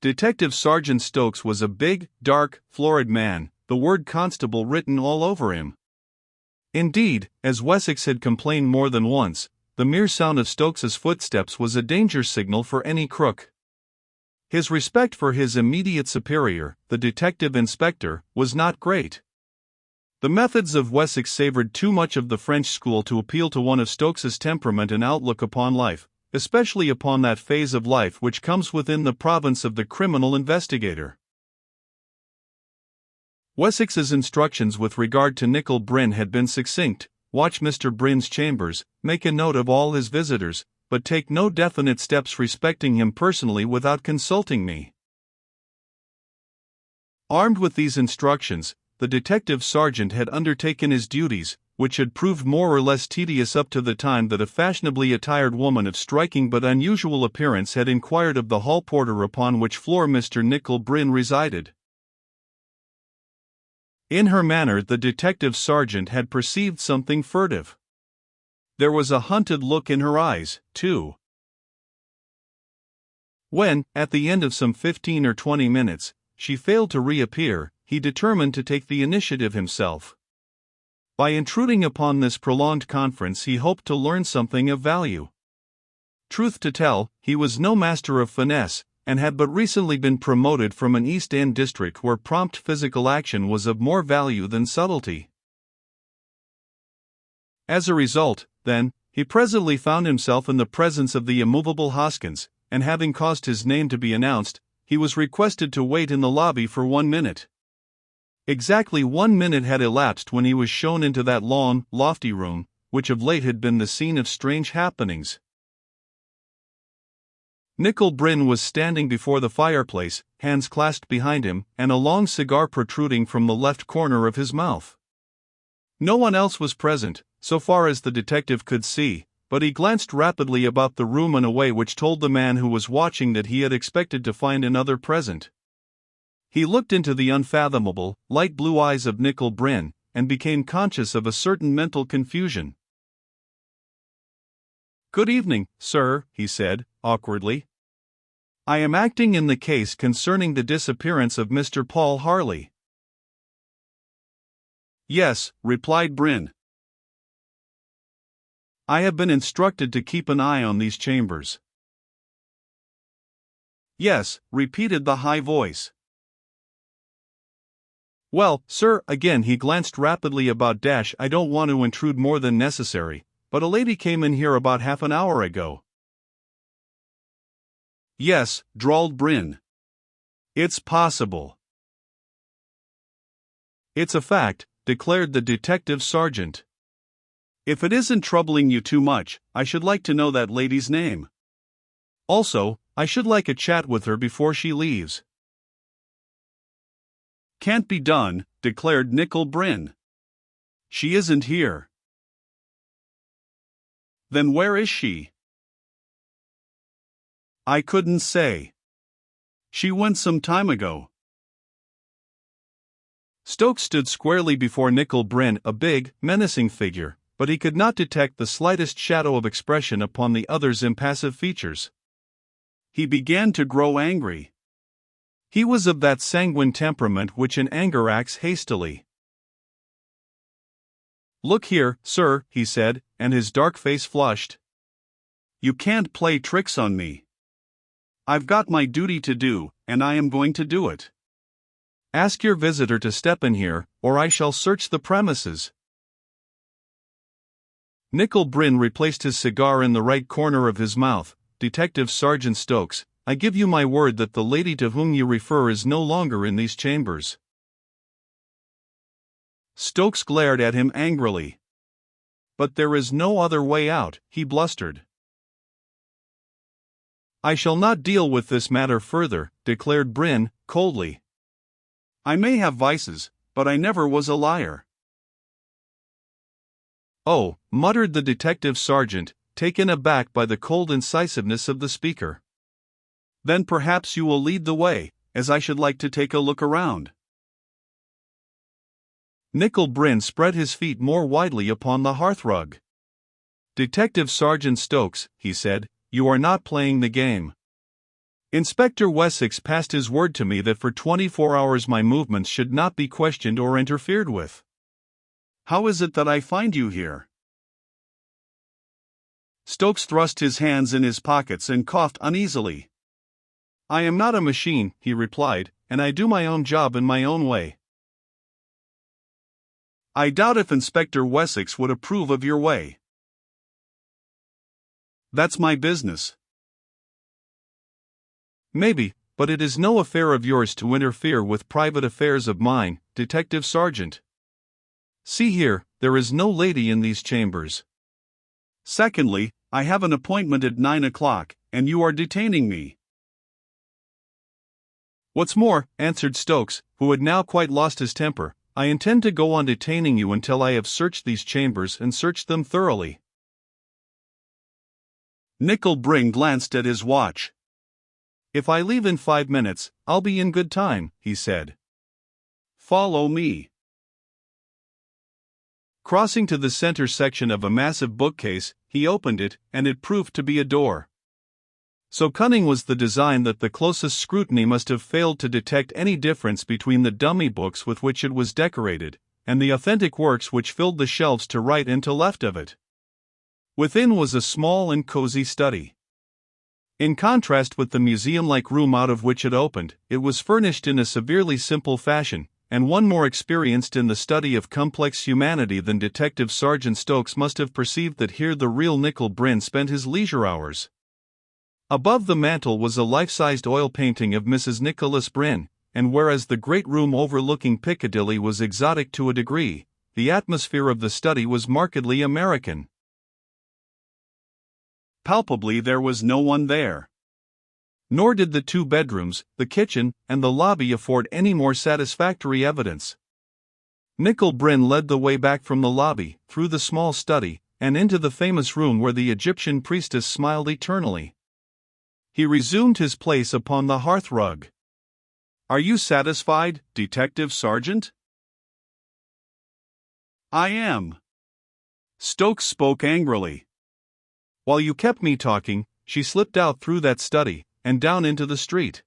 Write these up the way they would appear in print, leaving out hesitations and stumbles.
Detective Sergeant Stokes was a big, dark, florid man, the word constable written all over him. Indeed, as Wessex had complained more than once, the mere sound of Stokes's footsteps was a danger signal for any crook. His respect for his immediate superior, the detective inspector, was not great. The methods of Wessex savored too much of the French school to appeal to one of Stokes's temperament and outlook upon life, especially upon that phase of life which comes within the province of the criminal investigator. Wessex's instructions with regard to Nicol Bryn had been succinct: watch Mr. Bryn's chambers, make a note of all his visitors, but take no definite steps respecting him personally without consulting me. Armed with these instructions, the detective sergeant had undertaken his duties, which had proved more or less tedious up to the time that a fashionably attired woman of striking but unusual appearance had inquired of the hall porter upon which floor Mr. Nicol Bryn resided. In her manner the detective sergeant had perceived something furtive. There was a hunted look in her eyes, too. When, at the end of some 15 or 20 minutes, she failed to reappear, he determined to take the initiative himself. By intruding upon this prolonged conference he hoped to learn something of value. Truth to tell, he was no master of finesse, and had but recently been promoted from an East End district where prompt physical action was of more value than subtlety. As a result, then, he presently found himself in the presence of the immovable Hoskins, and having caused his name to be announced, he was requested to wait in the lobby for 1 minute. Exactly 1 minute had elapsed when he was shown into that long, lofty room, which of late had been the scene of strange happenings. Nicol Bryn was standing before the fireplace, hands clasped behind him, and a long cigar protruding from the left corner of his mouth. No one else was present, so far as the detective could see, but he glanced rapidly about the room in a way which told the man who was watching that he had expected to find another present. He looked into the unfathomable, light blue eyes of Nicol Bryn, and became conscious of a certain mental confusion. "Good evening, sir," he said, awkwardly. "I am acting in the case concerning the disappearance of Mr. Paul Harley." "Yes," replied Bryn. "I have been instructed to keep an eye on these chambers." "Yes," repeated the high voice. "Well, sir," again he glanced rapidly about. "I don't want to intrude more than necessary, but a lady came in here about half an hour ago." "Yes," drawled Bryn. "It's possible." "It's a fact," declared the detective sergeant. "If it isn't troubling you too much, I should like to know that lady's name. Also, I should like a chat with her before she leaves." "Can't be done," declared Nicol Bryn. "She isn't here." "Then where is she?" "I couldn't say. She went some time ago." Stokes stood squarely before Nicol Bryn, a big, menacing figure, but he could not detect the slightest shadow of expression upon the other's impassive features. He began to grow angry. He was of that sanguine temperament which in anger acts hastily. "Look here, sir," he said, and his dark face flushed. "You can't play tricks on me. I've got my duty to do, and I am going to do it. Ask your visitor to step in here, or I shall search the premises." Nicol Bryn replaced his cigar in the right corner of his mouth. "Detective Sergeant Stokes, I give you my word that the lady to whom you refer is no longer in these chambers." Stokes glared at him angrily. "But there is no other way out," he blustered. "I shall not deal with this matter further," declared Bryn, coldly. "I may have vices, but I never was a liar." "Oh," muttered the detective sergeant, taken aback by the cold incisiveness of the speaker. "Then perhaps you will lead the way, as I should like to take a look around." Nicol Bryn spread his feet more widely upon the hearthrug. "Detective Sergeant Stokes," he said, "you are not playing the game. Inspector Wessex passed his word to me that for 24 hours my movements should not be questioned or interfered with. How is it that I find you here? Stokes thrust his hands in his pockets and coughed uneasily. I am not a machine, he replied, and I do my own job in my own way. I doubt if Inspector Wessex would approve of your way. That's my business. Maybe, but it is no affair of yours to interfere with private affairs of mine, Detective Sergeant. See here, there is no lady in these chambers. Secondly, I have an appointment at 9 o'clock, and you are detaining me. What's more, answered Stokes, who had now quite lost his temper, I intend to go on detaining you until I have searched these chambers and searched them thoroughly. Nickel Bryn glanced at his watch. If I leave in 5 minutes, I'll be in good time, he said. Follow me. Crossing to the center section of a massive bookcase, he opened it, and it proved to be a door. So cunning was the design that the closest scrutiny must have failed to detect any difference between the dummy books with which it was decorated, and the authentic works which filled the shelves to right and to left of it. Within was a small and cozy study. In contrast with the museum-like room out of which it opened, it was furnished in a severely simple fashion, and one more experienced in the study of complex humanity than Detective Sergeant Stokes must have perceived that here the real Nickel Bryn spent his leisure hours. Above the mantel was a life-sized oil painting of Mrs. Nicholas Bryn, and whereas the great room overlooking Piccadilly was exotic to a degree, the atmosphere of the study was markedly American. Palpably there was no one there. Nor did the 2 bedrooms, the kitchen, and the lobby afford any more satisfactory evidence. Nickel Bryn led the way back from the lobby, through the small study, and into the famous room where the Egyptian priestess smiled eternally. He resumed his place upon the hearthrug. Are you satisfied, Detective Sergeant? I am. Stokes spoke angrily. While you kept me talking, she slipped out through that study, and down into the street.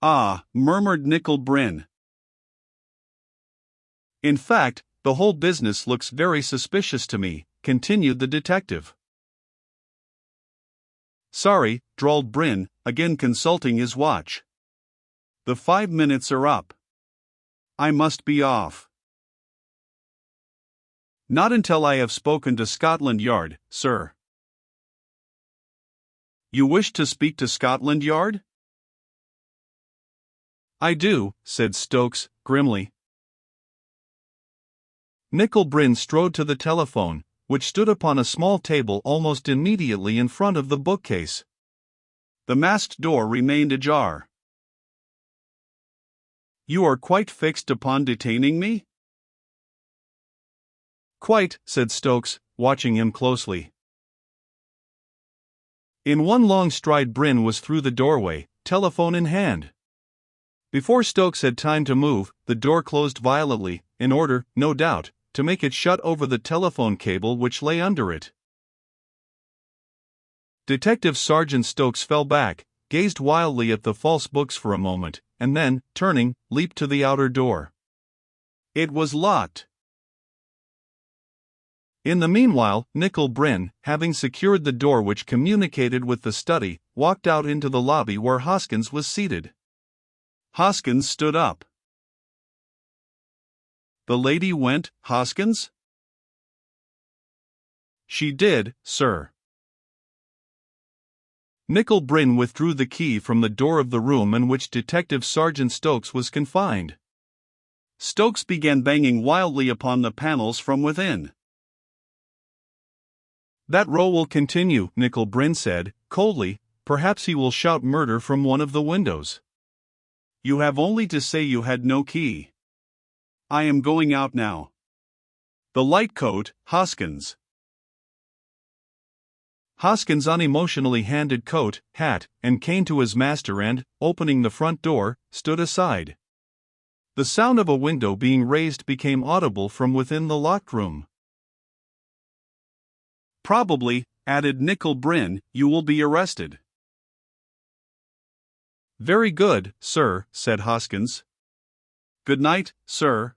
Ah, murmured Nickel Bryn. In fact, the whole business looks very suspicious to me, continued the detective. Sorry, drawled Bryn, again consulting his watch. The 5 minutes are up. I must be off. Not until I have spoken to Scotland Yard, sir. You wish to speak to Scotland Yard? I do, said Stokes, grimly. Nickel Bryn strode to the telephone, which stood upon a small table almost immediately in front of the bookcase. The masked door remained ajar. You are quite fixed upon detaining me? Quite, said Stokes, watching him closely. In one long stride Bryn was through the doorway, telephone in hand. Before Stokes had time to move, the door closed violently, in order, no doubt, to make it shut over the telephone cable which lay under it. Detective Sergeant Stokes fell back, gazed wildly at the false books for a moment, and then, turning, leaped to the outer door. It was locked. In the meanwhile, Nickel Bryn, having secured the door which communicated with the study, walked out into the lobby where Hoskins was seated. Hoskins stood up. The lady went, Hoskins? She did, sir. Nickel Bryn withdrew the key from the door of the room in which Detective Sergeant Stokes was confined. Stokes began banging wildly upon the panels from within. That row will continue, Nickel Bryn said, coldly. Perhaps he will shout murder from one of the windows. You have only to say you had no key. I am going out now. The light coat, Hoskins. Hoskins unemotionally handed coat, hat, and cane to his master and, opening the front door, stood aside. The sound of a window being raised became audible from within the locked room. Probably, added Nickel Bryn, you will be arrested. Very good, sir, said Hoskins. Good night, sir.